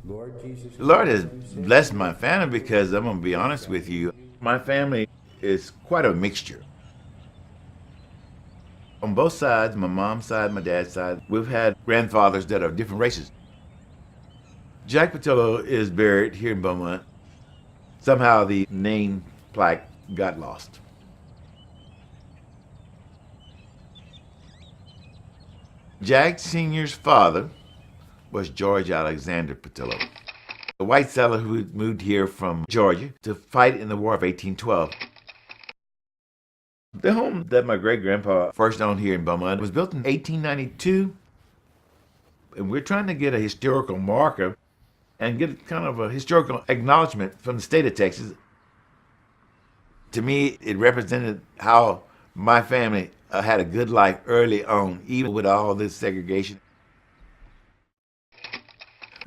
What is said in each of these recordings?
The Lord has blessed my family because I'm going to be honest with you. My family is quite a mixture. On both sides, my mom's side, my dad's side, we've had grandfathers that are different races. Jack Patillo is buried here in Beaumont. Somehow the name plaque got lost. Jack Sr.'s father was George Alexander Patillo, a white settler who moved here from Georgia to fight in the War of 1812. The home that my great-grandpa first owned here in Beaumont was built in 1892, and we're trying to get a historical marker and get kind of a historical acknowledgement from the state of Texas. To me, it represented how my family had a good life early on, even with all this segregation.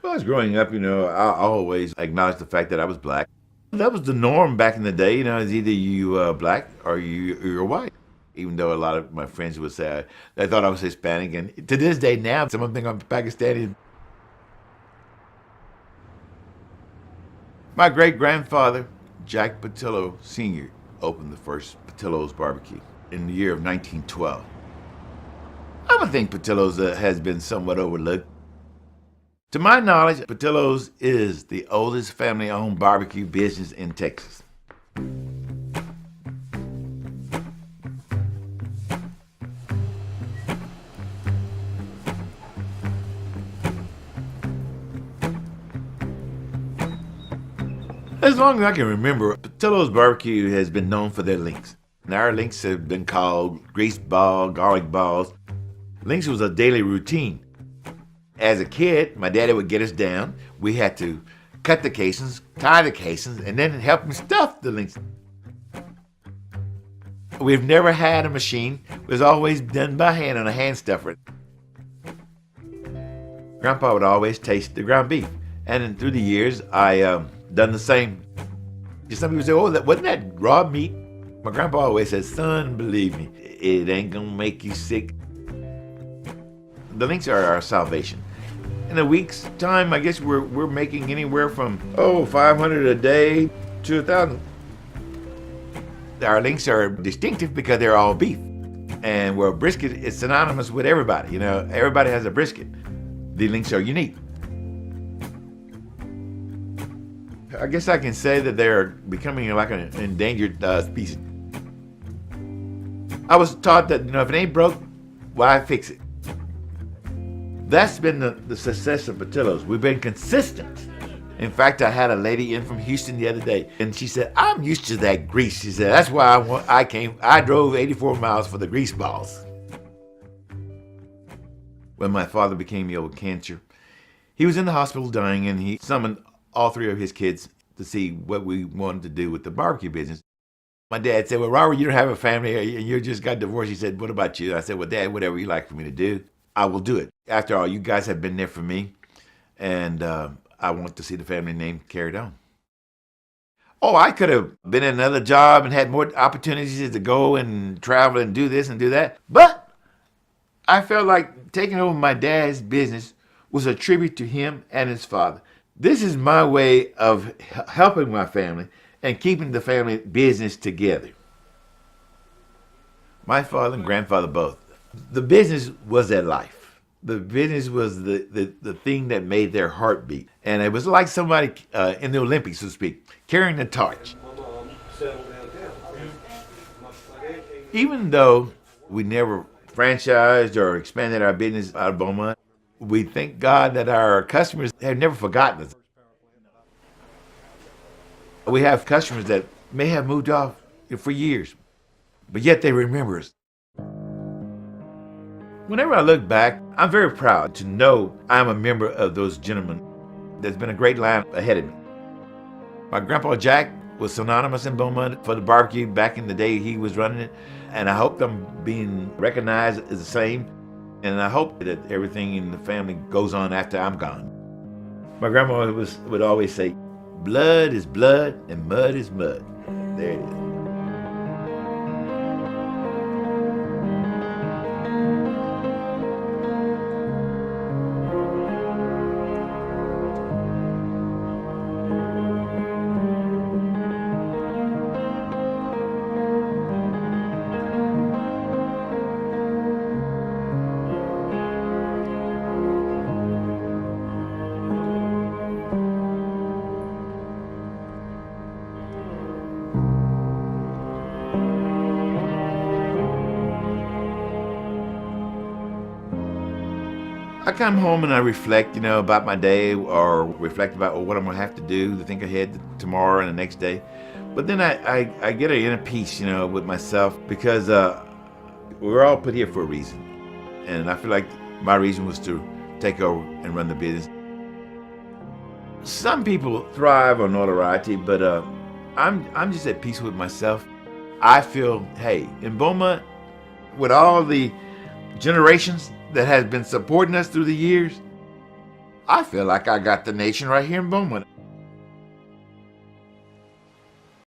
When I was growing up, I always acknowledged the fact that I was black. That was the norm back in the day. It's either you black or you're white. Even though a lot of my friends would say they thought I was Hispanic, and to this day now, some of them think I'm Pakistani. My great-grandfather, Jack Patillo Sr., opened the first Patillo's barbecue in the year of 1912. I would think Patillo's has been somewhat overlooked. To my knowledge, Patillo's is the oldest family-owned barbecue business in Texas. As long as I can remember, Patillo's barbecue has been known for their links. And our links have been called grease ball, garlic balls. Links was a daily routine. As a kid, my daddy would get us down. We had to cut the casings, tie the casings, and then help him stuff the links. We've never had a machine. It was always done by hand on a hand stuffer. Grandpa would always taste the ground beef. And then through the years, I done the same. Some people say, oh, wasn't that raw meat? My grandpa always said, son, believe me, it ain't gonna make you sick. The links are our salvation. In a week's time, I guess we're making anywhere from 500 a day to 1,000. Our links are distinctive because they're all beef, and where brisket is synonymous with everybody. Everybody has a brisket. The links are unique. I guess I can say that they're becoming like an endangered species. I was taught that if it ain't broke, why fix it? That's been the success of Patillo's. We've been consistent. In fact, I had a lady in from Houston the other day, and she said, I'm used to that grease. She said, that's why I drove 84 miles for the grease balls. When my father became ill with cancer, he was in the hospital dying, and he summoned all three of his kids to see what we wanted to do with the barbecue business. My dad said, well, Robert, you don't have a family, and you just got divorced. He said, what about you? I said, well, Dad, whatever you like for me to do, I will do it. After all, you guys have been there for me, and I want to see the family name carried on. Oh, I could have been in another job and had more opportunities to go and travel and do this and do that, but I felt like taking over my dad's business was a tribute to him and his father. This is my way of helping my family and keeping the family business together. My father and grandfather both. The business was their life. The business was the thing that made their heart beat. And it was like somebody in the Olympics, so to speak, carrying the torch. Even though we never franchised or expanded our business out of Beaumont, we thank God that our customers have never forgotten us. We have customers that may have moved off for years, but yet they remember us. Whenever I look back, I'm very proud to know I'm a member of those gentlemen. There's been a great line ahead of me. My grandpa Jack was synonymous in Beaumont for the barbecue back in the day he was running it, and I hope I'm being recognized as the same, and I hope that everything in the family goes on after I'm gone. My grandma would always say, blood is blood and mud is mud. There it is. come home and I reflect, about my day, or reflect about what I'm going to have to do to think ahead to tomorrow and the next day. But then I get an inner peace, with myself, because we're all put here for a reason. And I feel like my reason was to take over and run the business. Some people thrive on notoriety, but I'm just at peace with myself. I feel, hey, in Beaumont, with all the generations that has been supporting us through the years, I feel like I got the nation right here in Beaumont.